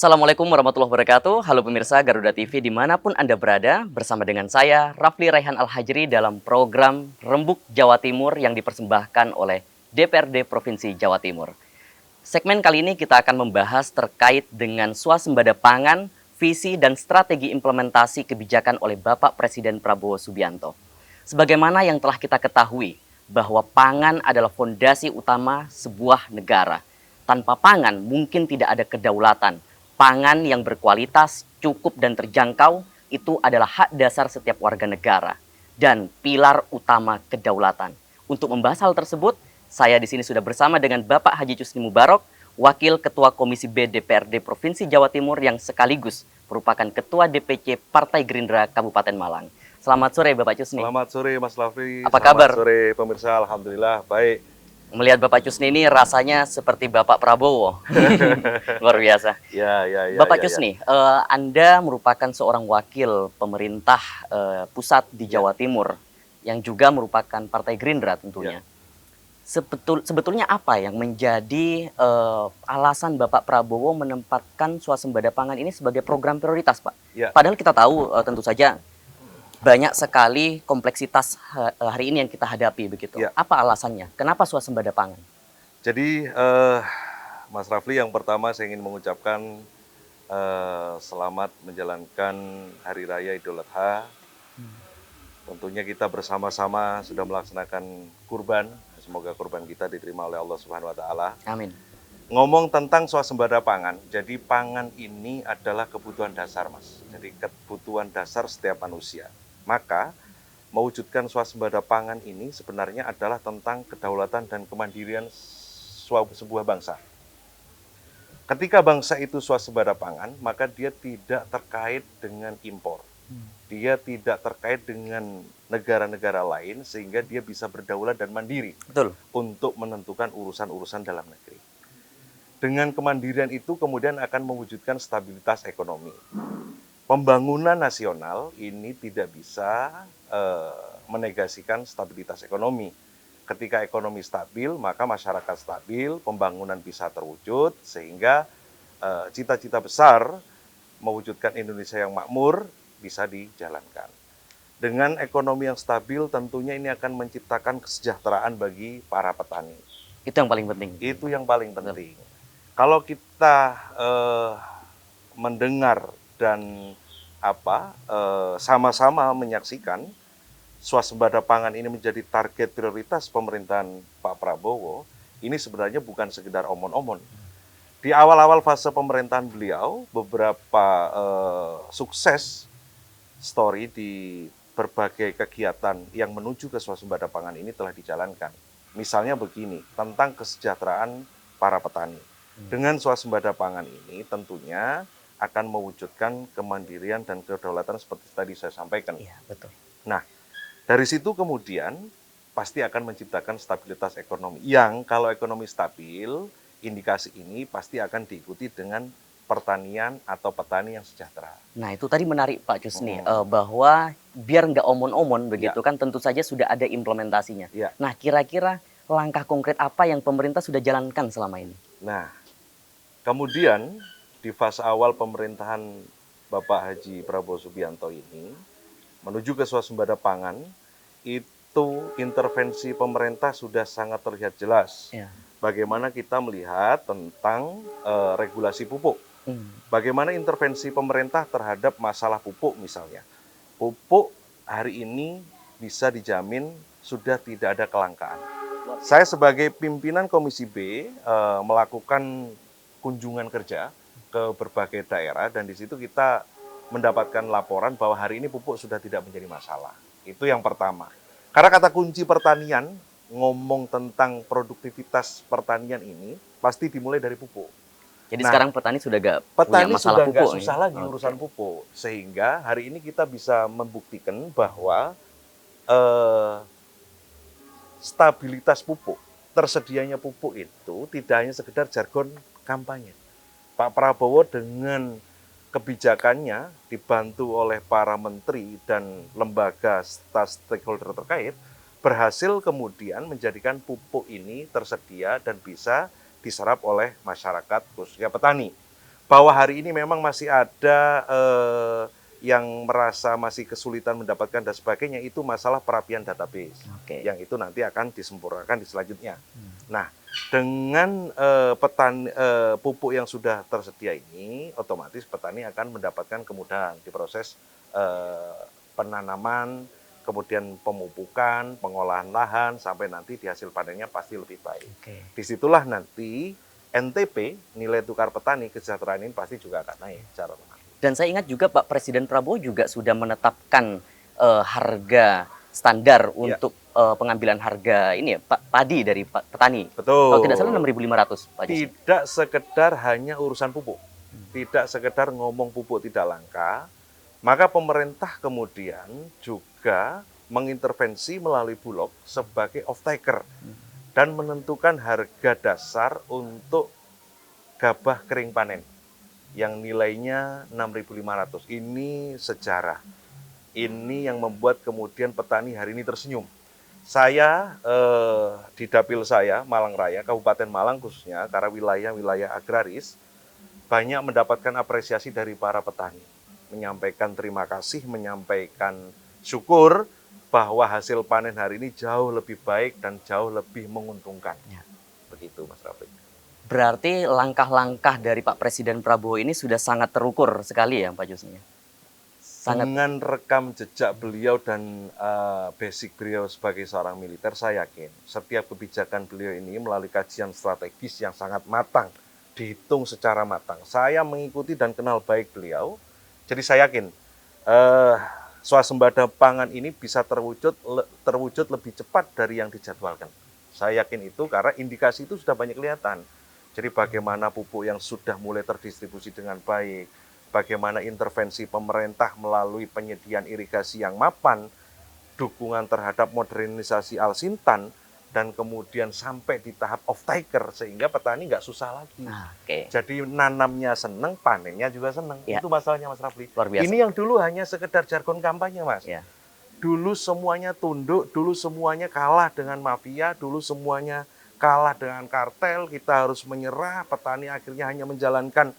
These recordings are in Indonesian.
Assalamualaikum warahmatullahi wabarakatuh. Halo pemirsa Garuda TV dimanapun Anda berada. Bersama dengan saya, Rafli Raihan Al-Hajri dalam program Rembuk Jawa Timur yang dipersembahkan oleh DPRD Provinsi Jawa Timur. Segmen kali ini kita akan membahas terkait dengan swasembada pangan, visi dan strategi implementasi kebijakan oleh Bapak Presiden Prabowo Subianto. Sebagaimana yang telah kita ketahui, bahwa pangan adalah fondasi utama sebuah negara. Tanpa pangan mungkin tidak ada kedaulatan. Pangan yang berkualitas, cukup dan terjangkau itu adalah hak dasar setiap warga negara dan pilar utama kedaulatan. Untuk membahas hal tersebut, saya di sini sudah bersama dengan Bapak Haji Chusni Mubarok, Wakil Ketua Komisi B DPRD Provinsi Jawa Timur yang sekaligus merupakan Ketua DPC Partai Gerindra Kabupaten Malang. Selamat sore Bapak Chusni. Selamat sore Mas Rafli. Apa kabar? Selamat sore pemirsa, Alhamdulillah baik. Melihat Bapak Chusni ini rasanya seperti Bapak Prabowo. Luar biasa. Ya. Bapak Chusni, Anda merupakan seorang wakil pemerintah pusat di Jawa Timur yang juga merupakan Partai Gerindra tentunya. Sebetulnya apa yang menjadi alasan Bapak Prabowo menempatkan swasembada pangan ini sebagai program prioritas, Pak? Padahal kita tahu tentu saja banyak sekali kompleksitas hari ini yang kita hadapi begitu. Apa alasannya? Kenapa swasembada pangan? Jadi Mas Rafli, yang pertama saya ingin mengucapkan selamat menjalankan Hari Raya Idul Adha. Tentunya kita bersama-sama sudah melaksanakan kurban. Semoga kurban kita diterima oleh Allah Subhanahu wa taala. Amin. Ngomong tentang swasembada pangan, jadi pangan ini adalah kebutuhan dasar, Mas. Jadi kebutuhan dasar setiap manusia. Maka mewujudkan swasembada pangan ini sebenarnya adalah tentang kedaulatan dan kemandirian sebuah bangsa. Ketika bangsa itu swasembada pangan, maka dia tidak terkait dengan impor. Dia tidak terkait dengan negara-negara lain sehingga dia bisa berdaulat dan mandiri. Betul. Untuk menentukan urusan-urusan dalam negeri. Dengan kemandirian itu kemudian akan mewujudkan stabilitas ekonomi. Pembangunan nasional ini tidak bisa menegasikan stabilitas ekonomi. Ketika ekonomi stabil, maka masyarakat stabil, pembangunan bisa terwujud, sehingga cita-cita besar mewujudkan Indonesia yang makmur bisa dijalankan. Dengan ekonomi yang stabil, tentunya ini akan menciptakan kesejahteraan bagi para petani. Itu yang paling penting. Itu yang paling penting. Kalau kita mendengar dan sama-sama menyaksikan swasembada pangan ini menjadi target prioritas pemerintahan Pak Prabowo, ini sebenarnya bukan sekedar omon-omon. Di awal-awal fase pemerintahan beliau, beberapa sukses story di berbagai kegiatan yang menuju ke swasembada pangan ini telah dijalankan. Misalnya begini, tentang kesejahteraan para petani. Dengan swasembada pangan ini tentunya akan mewujudkan kemandirian dan kedaulatan seperti tadi saya sampaikan. Iya, betul. Nah, dari situ kemudian pasti akan menciptakan stabilitas ekonomi. Yang kalau ekonomi stabil, indikasi ini pasti akan diikuti dengan pertanian atau petani yang sejahtera. Nah, itu tadi menarik Pak Chusni, bahwa biar nggak omon-omon begitu kan tentu saja sudah ada implementasinya. Nah, kira-kira langkah konkret apa yang pemerintah sudah jalankan selama ini? Nah, kemudian di fase awal pemerintahan Bapak Haji Prabowo Subianto ini, menuju ke swasembada pangan, itu intervensi pemerintah sudah sangat terlihat jelas. Bagaimana kita melihat tentang regulasi pupuk. Bagaimana intervensi pemerintah terhadap masalah pupuk misalnya. Pupuk hari ini bisa dijamin sudah tidak ada kelangkaan. Saya sebagai pimpinan Komisi B melakukan kunjungan kerja ke berbagai daerah dan di situ kita mendapatkan laporan bahwa hari ini pupuk sudah tidak menjadi masalah. Itu yang pertama. Karena kata kunci pertanian, ngomong tentang produktivitas pertanian ini pasti dimulai dari pupuk. Jadi sekarang petani sudah gak punya masalah pupuk. Petani sudah gak susah lagi urusan pupuk. Sehingga hari ini kita bisa membuktikan bahwa stabilitas pupuk, tersedianya pupuk itu tidak hanya sekedar jargon kampanye. Pak Prabowo dengan kebijakannya dibantu oleh para menteri dan lembaga stakeholder terkait berhasil kemudian menjadikan pupuk ini tersedia dan bisa diserap oleh masyarakat khususnya petani. bahwa hari ini memang masih ada yang merasa masih kesulitan mendapatkan dan sebagainya, itu masalah perapian database. Oke. Yang itu nanti akan disempurnakan di selanjutnya. Nah, dengan pupuk yang sudah tersedia ini, otomatis petani akan mendapatkan kemudahan di proses penanaman, kemudian pemupukan, pengolahan lahan, sampai nanti di hasil panennya pasti lebih baik. Oke. Disitulah nanti NTP, nilai tukar petani, kesejahteraan ini pasti juga akan naik secara otomatis. Dan saya ingat juga Pak Presiden Prabowo juga sudah menetapkan harga standar untuk pengambilan harga ini ya, padi dari petani. Betul. Kalau tidak salah 6.500 Pak Jusni. Tidak sekedar hanya urusan pupuk. Tidak sekedar ngomong pupuk tidak langka, maka pemerintah kemudian juga mengintervensi melalui Bulog sebagai off-taker dan menentukan harga dasar untuk gabah kering panen yang nilainya 6.500. Ini sejarah. Ini yang membuat kemudian petani hari ini tersenyum. Saya di dapil saya, Malang Raya, Kabupaten Malang khususnya, karena wilayah-wilayah agraris, banyak mendapatkan apresiasi dari para petani. Menyampaikan terima kasih, menyampaikan syukur bahwa hasil panen hari ini jauh lebih baik dan jauh lebih menguntungkan. Ya. Begitu, Mas Rafli. Berarti langkah-langkah dari Pak Presiden Prabowo ini sudah sangat terukur sekali ya Pak Jusni. Sangat. Dengan rekam jejak beliau dan basic beliau sebagai seorang militer, saya yakin setiap kebijakan beliau ini melalui kajian strategis yang sangat matang, dihitung secara matang. Saya mengikuti dan kenal baik beliau, jadi saya yakin swasembada pangan ini bisa terwujud lebih cepat dari yang dijadwalkan. Saya yakin itu karena indikasi itu sudah banyak kelihatan. Jadi bagaimana pupuk yang sudah mulai terdistribusi dengan baik, bagaimana intervensi pemerintah melalui penyediaan irigasi yang mapan, dukungan terhadap modernisasi Alsintan, dan kemudian sampai di tahap off-taker sehingga petani nggak susah lagi. Jadi nanamnya seneng, panennya juga seneng. Ya. Itu masalahnya Mas Rafli. Ini yang dulu hanya sekedar jargon kampanye, Mas. Ya. Dulu semuanya tunduk, dulu semuanya kalah dengan mafia, dulu semuanya kalah dengan kartel, kita harus menyerah, petani akhirnya hanya menjalankan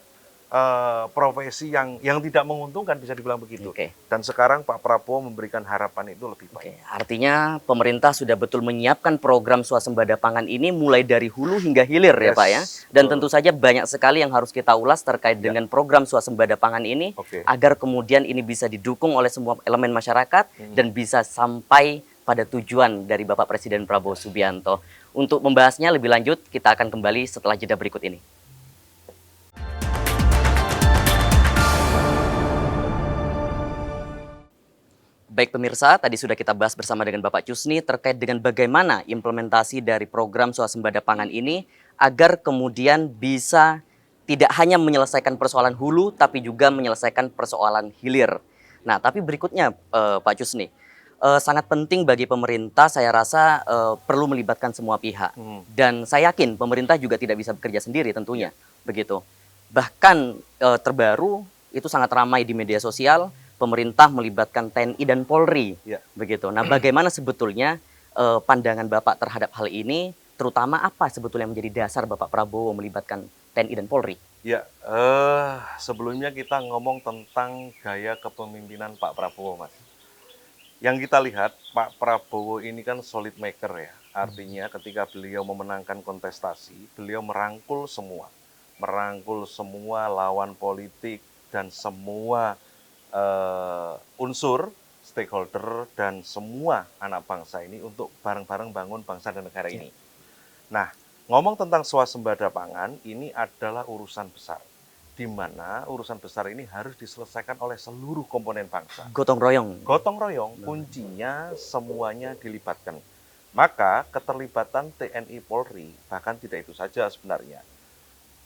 profesi yang tidak menguntungkan, bisa dibilang begitu. Dan sekarang Pak Prabowo memberikan harapan itu lebih baik. Artinya pemerintah sudah betul menyiapkan program swasembada pangan ini mulai dari hulu hingga hilir ya Pak ya. Dan tentu saja banyak sekali yang harus kita ulas terkait dengan program swasembada pangan ini agar kemudian ini bisa didukung oleh semua elemen masyarakat dan bisa sampai pada tujuan dari Bapak Presiden Prabowo Subianto. Untuk membahasnya lebih lanjut, kita akan kembali setelah jeda berikut ini. Baik pemirsa, tadi sudah kita bahas bersama dengan Bapak Jusni terkait dengan bagaimana implementasi dari program swasembada pangan ini agar kemudian bisa tidak hanya menyelesaikan persoalan hulu, tapi juga menyelesaikan persoalan hilir. Nah, tapi berikutnya Pak Jusni, sangat penting bagi pemerintah, saya rasa perlu melibatkan semua pihak. Dan saya yakin pemerintah juga tidak bisa bekerja sendiri tentunya, begitu. Bahkan terbaru itu sangat ramai di media sosial, pemerintah melibatkan TNI dan Polri, begitu. Nah, bagaimana sebetulnya pandangan Bapak terhadap hal ini, terutama apa sebetulnya yang menjadi dasar Bapak Prabowo melibatkan TNI dan Polri? Ya, sebelumnya kita ngomong tentang gaya kepemimpinan Pak Prabowo, Mas. Yang kita lihat, Pak Prabowo ini kan solid maker ya. Artinya ketika beliau memenangkan kontestasi, beliau merangkul semua lawan politik dan semua unsur stakeholder dan semua anak bangsa ini untuk bareng-bareng bangun bangsa dan negara ini. Nah, ngomong tentang swasembada pangan ini adalah urusan besar, di mana urusan besar ini harus diselesaikan oleh seluruh komponen bangsa. Gotong royong. Gotong royong, kuncinya semuanya dilibatkan. Maka keterlibatan TNI Polri, bahkan tidak itu saja sebenarnya.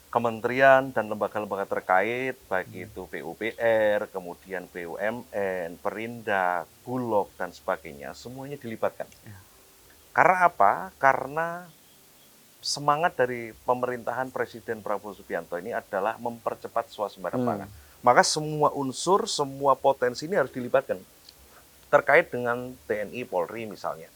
Kementerian dan lembaga-lembaga terkait, baik itu PUPR, kemudian BUMN, Perindak, Bulog, dan sebagainya, semuanya dilibatkan. Karena apa? Karena semangat dari pemerintahan Presiden Prabowo Subianto ini adalah mempercepat swasembada pangan. Maka semua unsur, semua potensi ini harus dilibatkan. Terkait dengan TNI Polri misalnya.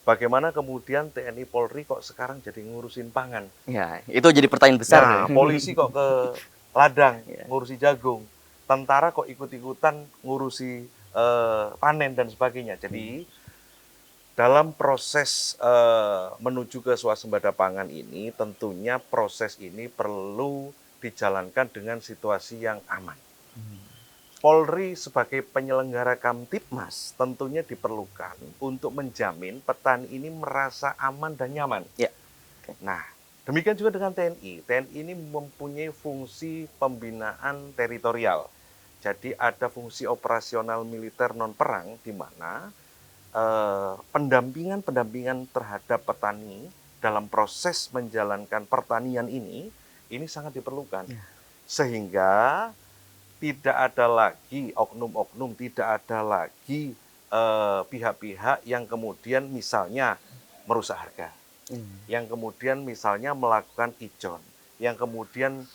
Bagaimana kemudian TNI Polri kok sekarang jadi ngurusin pangan? Ya, itu jadi pertanyaan besar. Nah, polisi kok ke ladang, Ya. ngurusi jagung. Tentara kok ikut-ikutan ngurusi panen dan sebagainya. Jadi dalam proses menuju ke swasembada pangan ini, tentunya proses ini perlu dijalankan dengan situasi yang aman. Polri sebagai penyelenggara Kamtibmas tentunya diperlukan untuk menjamin petani ini merasa aman dan nyaman. Ya. Nah, demikian juga dengan TNI. TNI ini mempunyai fungsi pembinaan teritorial. Jadi ada fungsi operasional militer non-perang di mana pendampingan terhadap petani dalam proses menjalankan pertanian ini sangat diperlukan. Sehingga tidak ada lagi oknum-oknum, tidak ada lagi pihak-pihak yang kemudian misalnya merusak harga, yang kemudian misalnya melakukan ijon, yang kemudian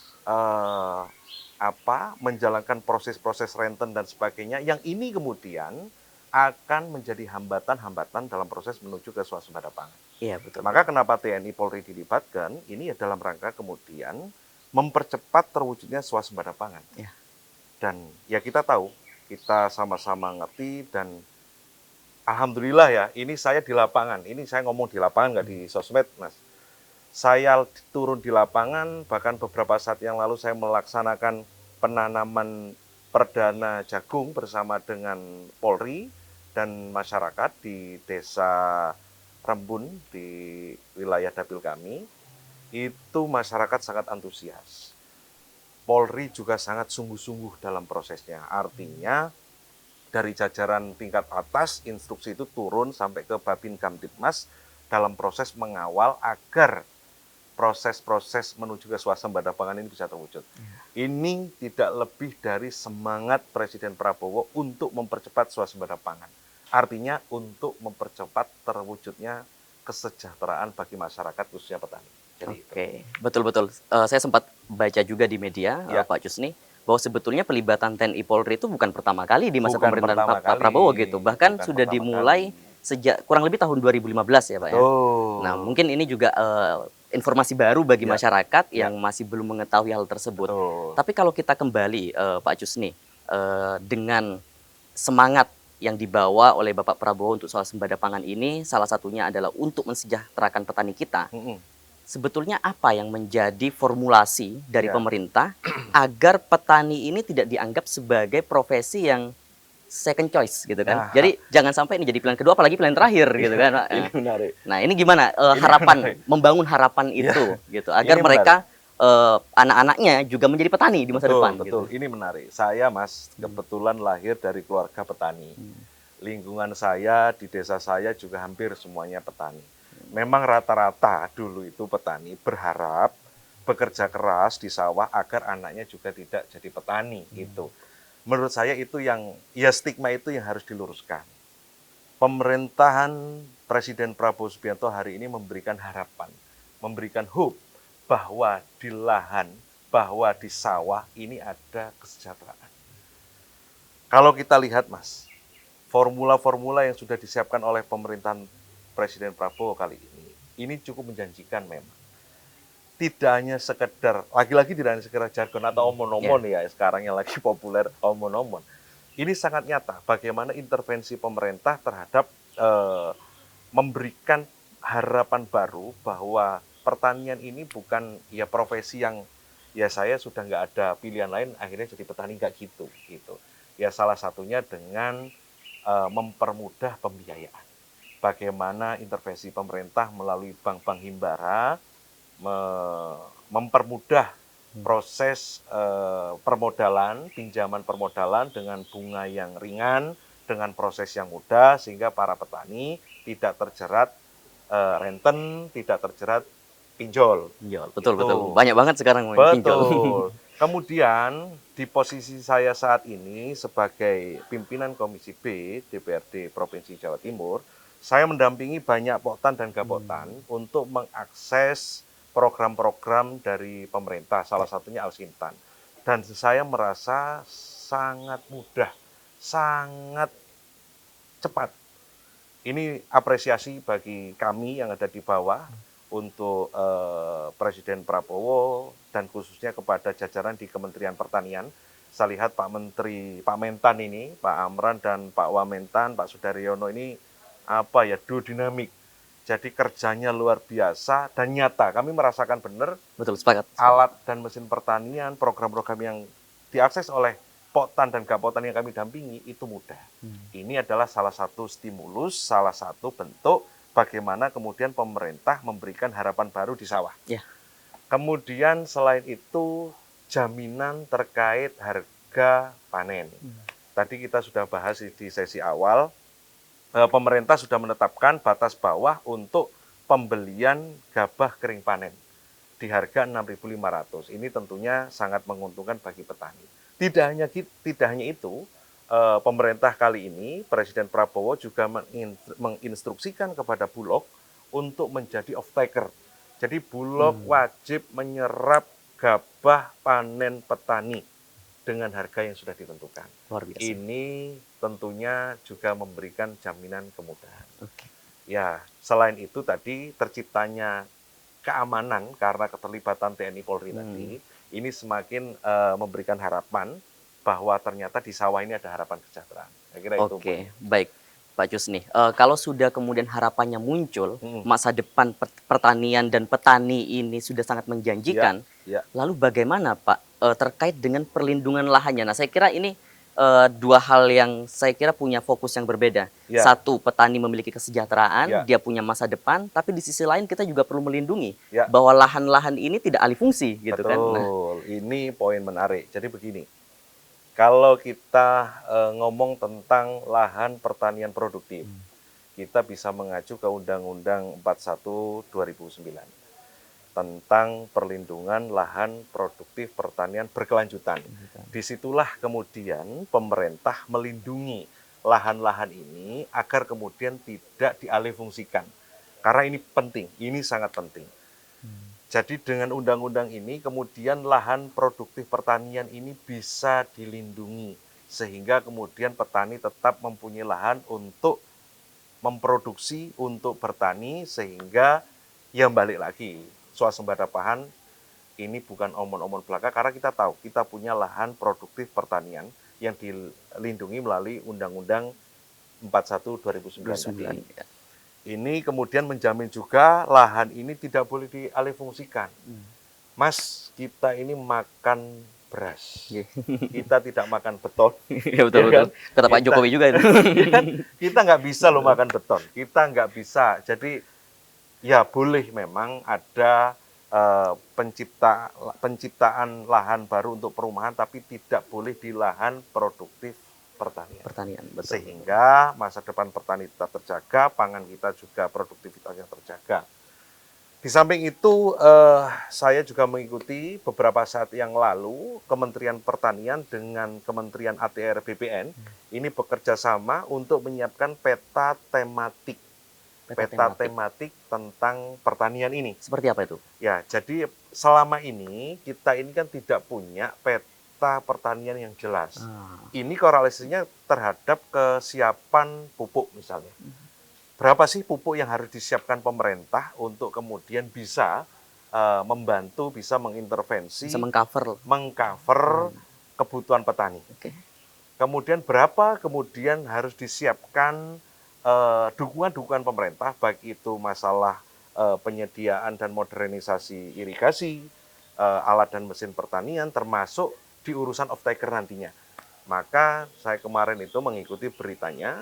menjalankan proses-proses renten dan sebagainya, yang ini kemudian akan menjadi hambatan-hambatan dalam proses menuju ke swasembada pangan. Iya, betul. Maka kenapa TNI Polri dilibatkan? Ini ya dalam rangka kemudian mempercepat terwujudnya swasembada pangan. Ya. Dan ya kita tahu, kita sama-sama ngerti dan alhamdulillah ya, ini saya di lapangan. Ini saya ngomong di lapangan, nggak di sosmed, Mas. Saya turun di lapangan, bahkan beberapa saat yang lalu saya melaksanakan penanaman perdana jagung bersama dengan Polri dan masyarakat di Desa Rembun di wilayah dapil kami. Itu masyarakat sangat antusias. Polri juga sangat sungguh-sungguh dalam prosesnya. Artinya dari jajaran tingkat atas, instruksi itu turun sampai ke Babin Kamtibmas dalam proses mengawal agar proses-proses menuju ke swasembada pangan ini bisa terwujud. Ini tidak lebih dari semangat Presiden Prabowo untuk mempercepat swasembada pangan. Artinya untuk mempercepat terwujudnya kesejahteraan bagi masyarakat khususnya petani. Oke, betul-betul. Saya sempat baca juga di media, Ya. Pak Jusni, bahwa sebetulnya pelibatan TNI Polri itu bukan pertama kali di masa Bukan pemerintahan pertama Pak kali. Prabowo gitu. Bahkan Bukan sudah pertama dimulai kali. sejak kurang lebih tahun 2015 ya, Pak ya. Betul. Nah, mungkin ini juga informasi baru bagi Ya. masyarakat Ya. yang masih belum mengetahui hal tersebut. Betul. Tapi kalau kita kembali, Pak Jusni, dengan semangat yang dibawa oleh Bapak Prabowo untuk swasembada pangan ini, salah satunya adalah untuk mensejahterakan petani kita. Sebetulnya apa yang menjadi formulasi dari Ya. pemerintah agar petani ini tidak dianggap sebagai profesi yang second choice gitu kan? Nah. Jadi jangan sampai ini jadi pilihan kedua, apalagi pilihan terakhir gitu kan, Pak. Ini menarik. Nah, ini gimana Ini harapan menarik. membangun harapan Ya. itu gitu agar Ini mereka anak-anaknya juga menjadi petani di masa depan Betul. gitu. Ini menarik. Saya, Mas, kebetulan lahir dari keluarga petani. Lingkungan saya di desa saya juga hampir semuanya petani. Memang rata-rata dulu itu petani berharap bekerja keras di sawah agar anaknya juga tidak jadi petani gitu. Menurut saya itu yang ya stigma itu yang harus diluruskan. Pemerintahan Presiden Prabowo Subianto hari ini memberikan harapan, memberikan hope bahwa di lahan, bahwa di sawah ini ada kesejahteraan. Kalau kita lihat, Mas, formula-formula yang sudah disiapkan oleh pemerintahan Presiden Prabowo kali ini cukup menjanjikan memang. Tidak hanya sekedar, lagi-lagi tidak hanya sekedar jargon atau omon-omon ya, sekarang yang lagi populer omon-omon. Ini sangat nyata bagaimana intervensi pemerintah terhadap memberikan harapan baru bahwa pertanian ini bukan ya profesi yang ya saya sudah nggak ada pilihan lain akhirnya jadi petani, nggak gitu. Ya salah satunya dengan mempermudah pembiayaan. Bagaimana intervensi pemerintah melalui bank-bank himbara mempermudah proses permodalan, pinjaman permodalan dengan bunga yang ringan, dengan proses yang mudah sehingga para petani tidak terjerat renten, tidak terjerat pinjol. Betul, Gitu. betul. Banyak banget sekarang pinjol. Betul. Kemudian di posisi saya saat ini sebagai pimpinan Komisi B DPRD Provinsi Jawa Timur, saya mendampingi banyak poktan dan gapotan untuk mengakses program-program dari pemerintah, salah satunya Alsintan. Dan saya merasa sangat mudah, sangat cepat. Ini apresiasi bagi kami yang ada di bawah, untuk Presiden Prabowo dan khususnya kepada jajaran di Kementerian Pertanian. Saya lihat Pak Menteri, Pak Mentan ini, Pak Amran dan Pak Wamentan, Pak Sudaryono ini duo dinamik. Jadi kerjanya luar biasa dan nyata. Kami merasakan benar Betul, sepakat. alat dan mesin pertanian, program-program yang diakses oleh Poktan dan Gapotan yang kami dampingi itu mudah. Ini adalah salah satu stimulus, salah satu bentuk bagaimana kemudian pemerintah memberikan harapan baru di sawah. Ya. Kemudian selain itu jaminan terkait harga panen. Tadi kita sudah bahas di sesi awal, pemerintah sudah menetapkan batas bawah untuk pembelian gabah kering panen di harga 6.500. Ini tentunya sangat menguntungkan bagi petani. Tidak hanya itu, pemerintah kali ini, Presiden Prabowo juga menginstruksikan kepada Bulog untuk menjadi off-taker. Jadi Bulog wajib menyerap gabah panen petani dengan harga yang sudah ditentukan. Luar biasa. Ini tentunya juga memberikan jaminan kemudahan. Oke. Ya, selain itu tadi terciptanya keamanan karena keterlibatan TNI Polri tadi, ini semakin memberikan harapan bahwa ternyata di sawah ini ada harapan kesejahteraan. Saya kira itu. Oke, baik Pak Cus nih. Kalau sudah kemudian harapannya muncul, masa depan pertanian dan petani ini sudah sangat menjanjikan. Ya. Lalu bagaimana Pak terkait dengan perlindungan lahannya? Nah, saya kira ini dua hal yang saya kira punya fokus yang berbeda. Ya. Satu, petani memiliki kesejahteraan, Ya. dia punya masa depan, tapi di sisi lain kita juga perlu melindungi Ya. bahwa lahan-lahan ini tidak alih fungsi, gitu kan? Nah, Betul, ini poin menarik. Jadi begini, kalau kita ngomong tentang lahan pertanian produktif, kita bisa mengacu ke Undang-Undang 41 2009 tentang perlindungan lahan produktif pertanian berkelanjutan. Disitulah kemudian pemerintah melindungi lahan-lahan ini agar kemudian tidak dialihfungsikan. Karena ini penting, ini sangat penting. Jadi dengan undang-undang ini kemudian lahan produktif pertanian ini bisa dilindungi sehingga kemudian petani tetap mempunyai lahan untuk memproduksi, untuk bertani sehingga yang balik lagi swasembada pangan ini bukan omon-omon belaka karena kita tahu kita punya lahan produktif pertanian yang dilindungi melalui Undang-Undang 41 2009 tadi. Ini kemudian menjamin juga lahan ini tidak boleh dialihfungsikan. Mas, kita ini makan beras. Kita tidak makan beton. Ya, betul, betul. Kata Pak Jokowi juga itu. Kita nggak bisa loh makan beton. Kita nggak bisa. Jadi ya boleh memang ada penciptaan lahan baru untuk perumahan, tapi tidak boleh di lahan produktif pertanian. Betul. Sehingga masa depan petani tetap terjaga, pangan kita juga produktivitasnya terjaga. Di samping itu, saya juga mengikuti beberapa saat yang lalu Kementerian Pertanian dengan Kementerian ATR BPN ini bekerja sama untuk menyiapkan peta tematik tentang pertanian ini. Seperti apa itu? Ya, jadi selama ini kita ini kan tidak punya peta pertanian yang jelas. Ini korelasinya terhadap kesiapan pupuk misalnya. Berapa sih pupuk yang harus disiapkan pemerintah untuk kemudian bisa membantu, bisa mengintervensi, Bisa mengcover kebutuhan petani. Oke. Kemudian berapa kemudian harus disiapkan dukungan-dukungan pemerintah, baik itu masalah penyediaan dan modernisasi irigasi, alat dan mesin pertanian, termasuk di urusan off-taker nantinya. Maka saya kemarin itu mengikuti beritanya,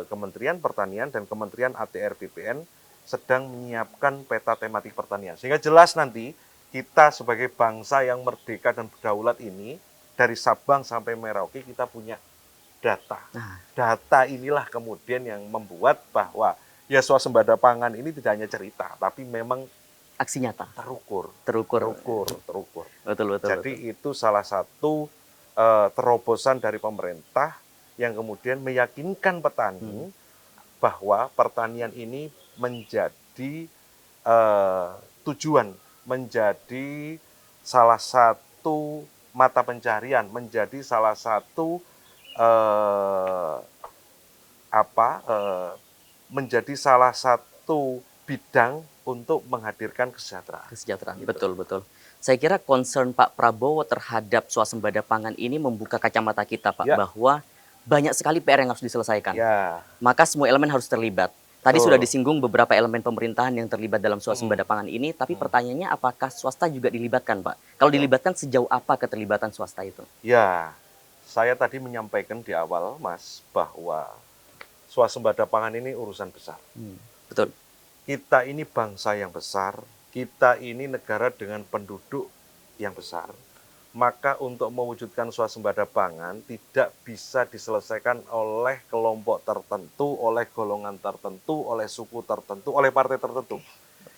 Kementerian Pertanian dan Kementerian ATR BPN sedang menyiapkan peta tematik pertanian. Sehingga jelas nanti kita sebagai bangsa yang merdeka dan berdaulat ini, dari Sabang sampai Merauke kita punya data. Data inilah kemudian yang membuat bahwa ya swasembada pangan ini tidak hanya cerita, tapi memang aksi nyata. Terukur. Betul. Jadi itu salah satu terobosan dari pemerintah yang kemudian meyakinkan petani bahwa pertanian ini menjadi tujuan, menjadi salah satu mata pencarian, menjadi salah satu menjadi salah satu bidang untuk menghadirkan kesejahteraan. Kesejahteraan, Gitu. betul, betul. Saya kira concern Pak Prabowo terhadap swasembada pangan ini membuka kacamata kita, Pak, Ya, bahwa banyak sekali PR yang harus diselesaikan. ya, Maka semua elemen harus terlibat. Tadi sudah betul. disinggung beberapa elemen pemerintahan yang terlibat dalam swasembada Mm-mm. pangan ini, tapi Mm. pertanyaannya apakah swasta juga dilibatkan, Pak? Kalau Ya. dilibatkan, sejauh apa keterlibatan swasta itu? Ya, saya tadi menyampaikan di awal, Mas, bahwa swasembada pangan ini urusan besar. Betul. Kita ini bangsa yang besar, kita ini negara dengan penduduk yang besar. Maka untuk mewujudkan swasembada pangan tidak bisa diselesaikan oleh kelompok tertentu, oleh golongan tertentu, oleh suku tertentu, oleh partai tertentu.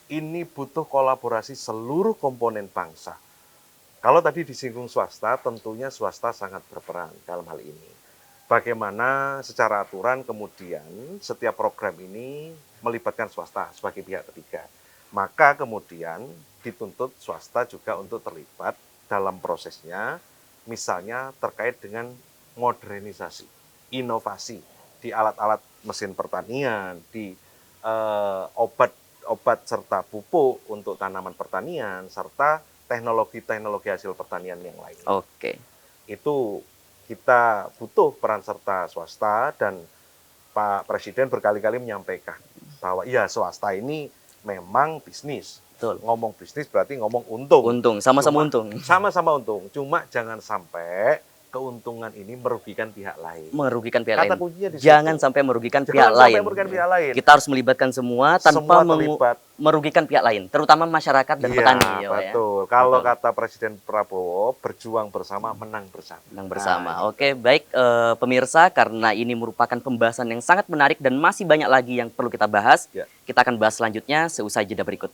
Ini butuh kolaborasi seluruh komponen bangsa. Kalau tadi disinggung swasta, tentunya swasta sangat berperan dalam hal ini. Bagaimana secara aturan kemudian setiap program ini melibatkan swasta sebagai pihak ketiga. Maka kemudian dituntut swasta juga untuk terlibat dalam prosesnya, misalnya terkait dengan modernisasi, inovasi di alat-alat mesin pertanian, di obat-obat serta pupuk untuk tanaman pertanian, serta teknologi-teknologi hasil pertanian yang lain. Oke. Itu kita butuh peran serta swasta, dan Pak Presiden berkali-kali menyampaikan bahwa iya, swasta ini memang bisnis. Betul. Ngomong bisnis berarti ngomong untung. Untung, sama-sama Cuma- untung. Sama-sama untung. Cuma jangan sampai keuntungan ini merugikan pihak lain. Merugikan pihak Kata lain. kuncinya di Jangan situ. sampai merugikan Jangan pihak sampai lain. merugikan pihak lain. Kita harus melibatkan semua tanpa Semua terlibat. merugikan pihak lain, terutama masyarakat dan Iya, petani. Ya, Pak, ya. betul. Kalau Betul. kata Presiden Prabowo, berjuang bersama, menang bersama. Menang bersama. Nah, Oke, baik pemirsa, karena ini merupakan pembahasan yang sangat menarik dan masih banyak lagi yang perlu kita bahas. Ya. Kita akan bahas selanjutnya seusai jeda berikut.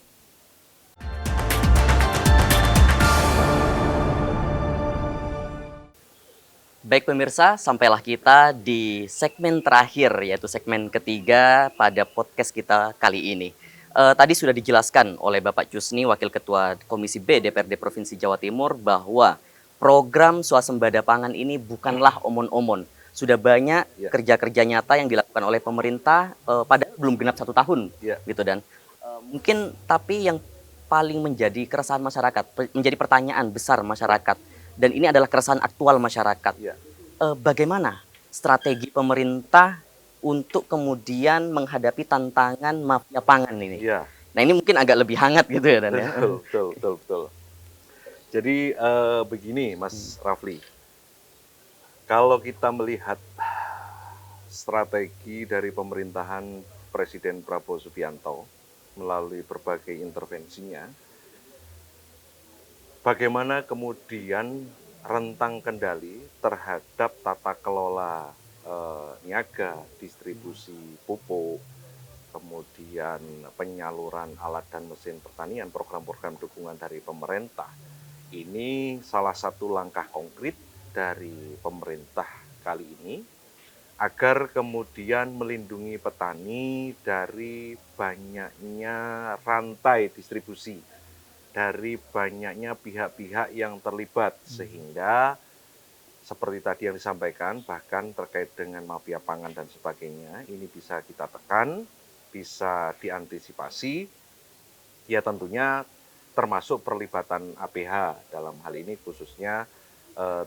Baik pemirsa, sampailah kita di segmen terakhir, yaitu segmen ketiga pada podcast kita kali ini. Tadi sudah dijelaskan oleh Bapak Cusni, Wakil Ketua Komisi B DPRD Provinsi Jawa Timur, bahwa program swasembada pangan ini bukanlah omon-omon. Sudah banyak Ya. kerja-kerja nyata yang dilakukan oleh pemerintah, padahal belum genap 1 tahun, Ya. gitu. Dan mungkin tapi yang paling menjadi keresahan masyarakat, menjadi pertanyaan besar masyarakat, dan ini adalah keresahan aktual masyarakat. Ya. Bagaimana strategi pemerintah untuk kemudian menghadapi tantangan mafia pangan ini? Iya. Nah, ini mungkin agak lebih hangat gitu ya, Dan, ya. Betul. Jadi begini, Mas Rafli. Kalau kita melihat strategi dari pemerintahan Presiden Prabowo Subianto melalui berbagai intervensinya, bagaimana kemudian rentang kendali terhadap tata kelola niaga, distribusi pupuk, kemudian penyaluran alat dan mesin pertanian, program-program dukungan dari pemerintah. Ini salah satu langkah konkret dari pemerintah kali ini agar kemudian melindungi petani dari banyaknya rantai distribusi, dari banyaknya pihak-pihak yang terlibat, sehingga seperti tadi yang disampaikan, bahkan terkait dengan mafia pangan dan sebagainya, ini bisa kita tekan, bisa diantisipasi, ya tentunya termasuk perlibatan APH dalam hal ini khususnya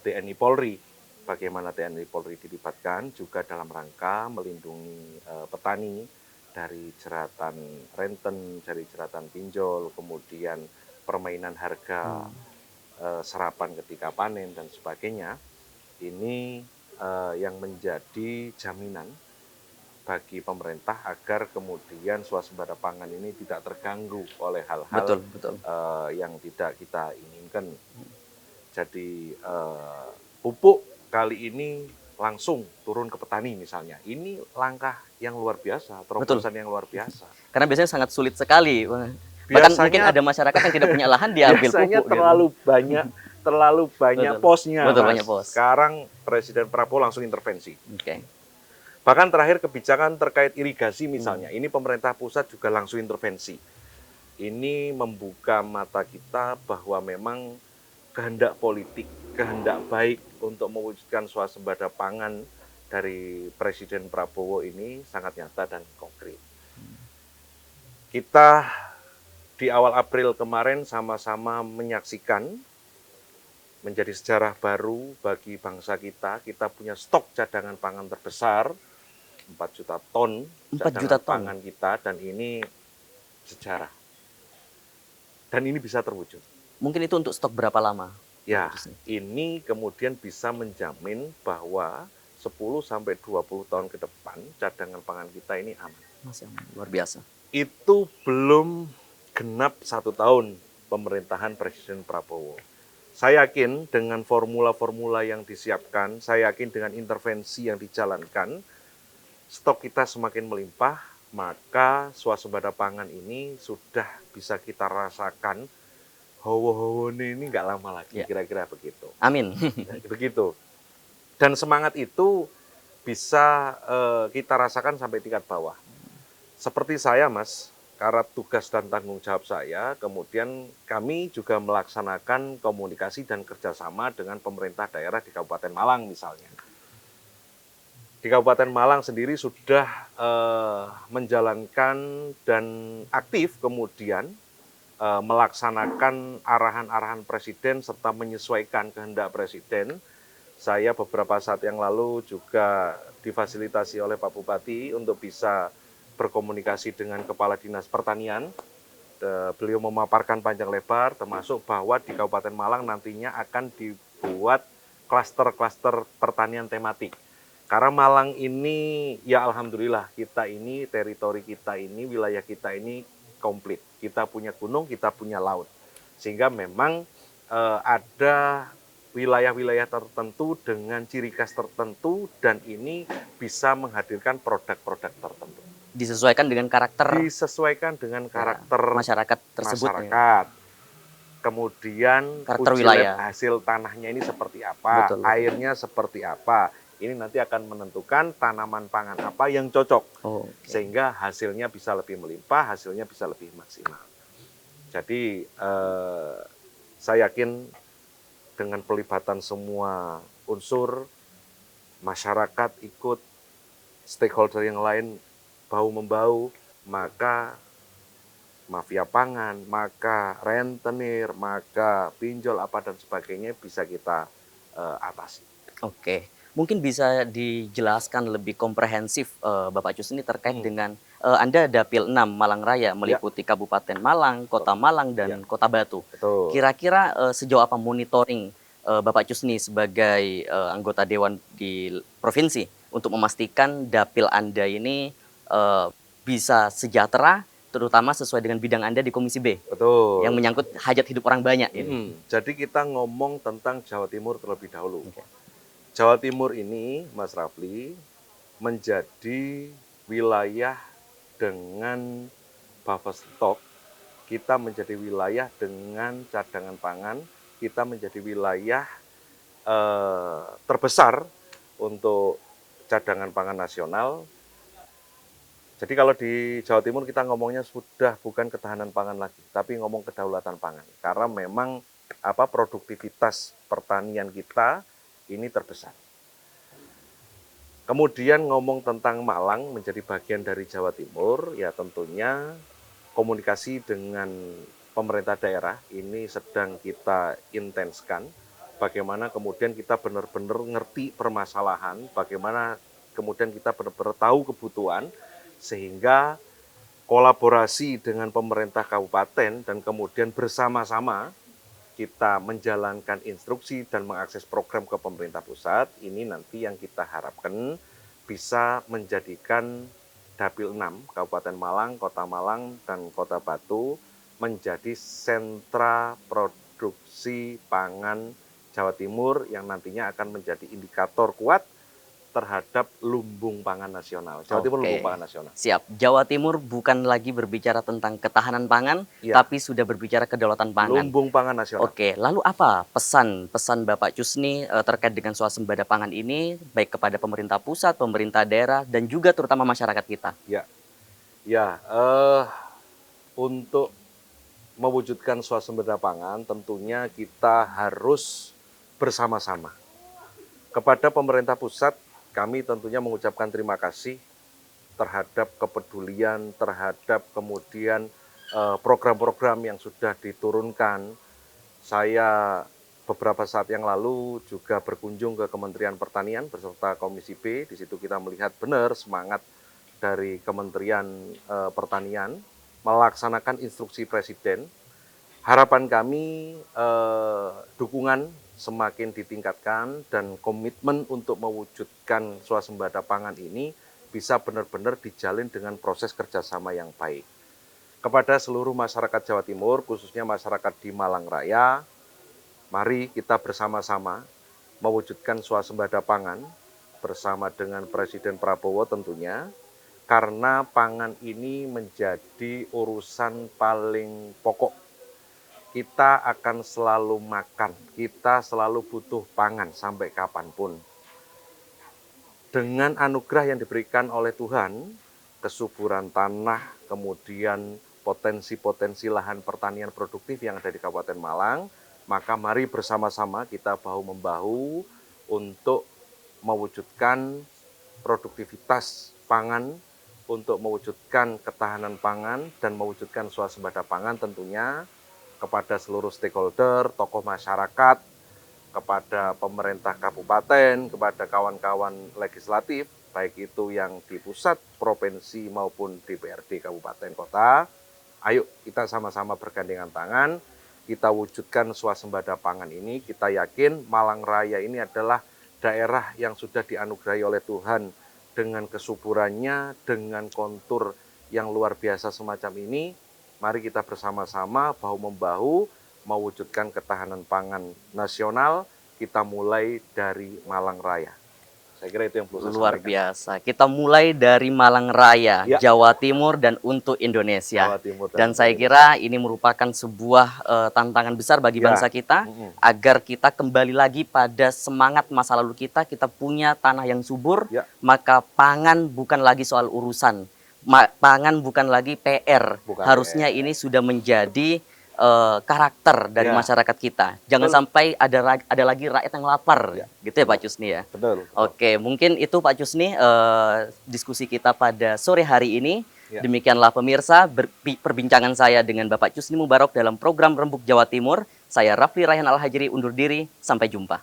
TNI Polri. Bagaimana TNI Polri dilibatkan juga dalam rangka melindungi petani dari jeratan renten, dari jeratan pinjol, kemudian permainan harga serapan ketika panen dan sebagainya. Ini yang menjadi jaminan bagi pemerintah agar kemudian swasembada pangan ini tidak terganggu oleh hal-hal Betul. yang tidak kita inginkan. Jadi pupuk kali ini langsung turun ke petani misalnya. Ini langkah yang luar biasa, terobosan yang luar biasa. Karena biasanya sangat sulit sekali. Bahkan Biasanya- mungkin ada masyarakat yang tidak punya lahan diambil Biasanya pupuk. terlalu banyak Betul. posnya. Betul, Mas. banyak pos. Sekarang Presiden Prabowo langsung intervensi. Oke. Bahkan terakhir kebijakan terkait irigasi misalnya, ini pemerintah pusat juga langsung intervensi. Ini membuka mata kita bahwa memang kehendak politik, kehendak baik untuk mewujudkan swasembada pangan dari Presiden Prabowo ini sangat nyata dan konkret. Kita di awal April kemarin sama-sama menyaksikan menjadi sejarah baru bagi bangsa kita. Kita punya stok cadangan pangan terbesar, 4 juta ton 4 juta cadangan ton. pangan kita, dan ini sejarah. Dan ini bisa terwujud. Mungkin itu untuk stok berapa lama? Ya, Bapak Jusni? ini kemudian bisa menjamin bahwa 10-20 tahun ke depan cadangan pangan kita ini aman. Masih aman. Luar biasa. Itu belum genap 1 tahun pemerintahan Presiden Prabowo. Saya yakin dengan formula-formula yang disiapkan, saya yakin dengan intervensi yang dijalankan, stok kita semakin melimpah, maka swasembada pangan ini sudah bisa kita rasakan hawa-hawa ini nggak lama lagi, Ya. kira-kira begitu. Amin. Ya, begitu. Dan semangat itu bisa kita rasakan sampai tingkat bawah. Seperti saya, Mas, karena tugas dan tanggung jawab saya, kemudian kami juga melaksanakan komunikasi dan kerjasama dengan pemerintah daerah di Kabupaten Malang misalnya. Di Kabupaten Malang sendiri sudah menjalankan dan aktif kemudian melaksanakan arahan-arahan Presiden serta menyesuaikan kehendak Presiden. Saya beberapa saat yang lalu juga difasilitasi oleh Pak Bupati untuk bisa berkomunikasi dengan Kepala Dinas Pertanian. Beliau memaparkan panjang lebar, termasuk bahwa di Kabupaten Malang nantinya akan dibuat klaster-klaster pertanian tematik. Karena Malang ini, ya alhamdulillah, kita ini, teritori kita ini, wilayah kita ini komplit. Kita punya gunung, kita punya laut. Sehingga memang ada wilayah-wilayah tertentu dengan ciri khas tertentu, dan ini bisa menghadirkan produk-produk tertentu. Disesuaikan dengan karakter Disesuaikan dengan karakter masyarakat tersebut. masyarakat. Kemudian Karakter uji wilayah. lab hasil tanahnya ini seperti apa, Betul. airnya seperti apa. Ini nanti akan menentukan tanaman pangan apa yang cocok. Oh, oke. Sehingga hasilnya bisa lebih melimpah, hasilnya bisa lebih maksimal. Jadi saya yakin dengan pelibatan semua unsur, masyarakat ikut, stakeholder yang lain bahu-membahu, maka mafia pangan, maka rentenir, maka pinjol apa dan sebagainya bisa kita atasi. Oke. Mungkin bisa dijelaskan lebih komprehensif Bapak Jusni terkait dengan Anda Dapil 6 Malang Raya meliputi Kabupaten Malang, Kota Malang, dan Kota Batu. Betul. Kira-kira sejauh apa monitoring Bapak Jusni sebagai anggota dewan di provinsi untuk memastikan dapil Anda ini bisa sejahtera, terutama sesuai dengan bidang Anda di Komisi B Betul. yang menyangkut hajat hidup orang banyak ini. Jadi kita ngomong tentang Jawa Timur terlebih dahulu. Oke. Jawa Timur ini, Mas Rafli, menjadi wilayah dengan buffer stok, kita menjadi wilayah dengan cadangan pangan, kita menjadi wilayah terbesar untuk cadangan pangan nasional. Jadi kalau di Jawa Timur kita ngomongnya sudah bukan ketahanan pangan lagi, tapi ngomong kedaulatan pangan. Karena memang produktivitas pertanian kita ini terbesar. Kemudian ngomong tentang Malang menjadi bagian dari Jawa Timur, ya tentunya komunikasi dengan pemerintah daerah ini sedang kita intenskan. Bagaimana kemudian kita benar-benar ngerti permasalahan, bagaimana kemudian kita benar-benar tahu kebutuhan, sehingga kolaborasi dengan pemerintah kabupaten dan kemudian bersama-sama kita menjalankan instruksi dan mengakses program ke pemerintah pusat, ini nanti yang kita harapkan bisa menjadikan Dapil 6, Kabupaten Malang, Kota Malang, dan Kota Batu menjadi sentra produksi pangan Jawa Timur yang nantinya akan menjadi indikator kuat terhadap lumbung pangan nasional. Jawa Timur lumbung pangan nasional. Siap. Jawa Timur bukan lagi berbicara tentang ketahanan pangan, tapi sudah berbicara kedaulatan pangan. Lumbung pangan nasional. Oke, lalu apa pesan Bapak Jusni terkait dengan swasembada pangan ini, baik kepada pemerintah pusat, pemerintah daerah, dan juga terutama masyarakat kita? Untuk mewujudkan swasembada pangan, tentunya kita harus bersama-sama. Kepada pemerintah pusat, kami tentunya mengucapkan terima kasih terhadap kepedulian, terhadap kemudian program-program yang sudah diturunkan. Saya beberapa saat yang lalu juga berkunjung ke Kementerian Pertanian beserta Komisi B. Di situ kita melihat benar semangat dari Kementerian Pertanian melaksanakan instruksi Presiden. Harapan kami dukungan semakin ditingkatkan dan komitmen untuk mewujudkan swasembada pangan ini bisa benar-benar dijalin dengan proses kerjasama yang baik. Kepada seluruh masyarakat Jawa Timur, khususnya masyarakat di Malang Raya, mari kita bersama-sama mewujudkan swasembada pangan bersama dengan Presiden Prabowo tentunya, karena pangan ini menjadi urusan paling pokok. Kita akan selalu makan, kita selalu butuh pangan sampai kapanpun. Dengan anugerah yang diberikan oleh Tuhan, kesuburan tanah, kemudian potensi-potensi lahan pertanian produktif yang ada di Kabupaten Malang, maka mari bersama-sama kita bahu-membahu untuk mewujudkan produktivitas pangan, untuk mewujudkan ketahanan pangan dan mewujudkan swasembada pangan tentunya kepada seluruh stakeholder, tokoh masyarakat, kepada pemerintah kabupaten, kepada kawan-kawan legislatif, baik itu yang di pusat, provinsi maupun DPRD kabupaten kota. Ayo kita sama-sama bergandengan tangan, kita wujudkan swasembada pangan ini. Kita yakin Malang Raya ini adalah daerah yang sudah dianugerahi oleh Tuhan dengan kesuburannya, dengan kontur yang luar biasa semacam ini. Mari kita bersama-sama bahu-membahu mewujudkan ketahanan pangan nasional. Kita mulai dari Malang Raya. Saya kira itu yang perlu saya Luar sampaikan. biasa. Kita mulai dari Malang Raya, Ya. Jawa Timur dan untuk Indonesia. Jawa Timur Dan untuk saya Indonesia. kira ini merupakan sebuah tantangan besar bagi Ya. bangsa kita agar kita kembali lagi pada semangat masa lalu kita. Kita punya tanah yang subur, Ya. maka pangan bukan lagi soal urusan. Pangan bukan lagi PR. Bukan Harusnya PR. ini sudah menjadi karakter dari Ya. masyarakat kita. Jangan Betul. sampai ada lagi rakyat yang lapar, Ya. gitu ya Pak Cusni ya. Betul. Oke, mungkin itu Pak Cusni diskusi kita pada sore hari ini. Ya. Demikianlah pemirsa perbincangan saya dengan Bapak Cusni Mubarok dalam program Rembuk Jawa Timur. Saya Rafli Rayhan Al-Hajri undur diri, sampai jumpa.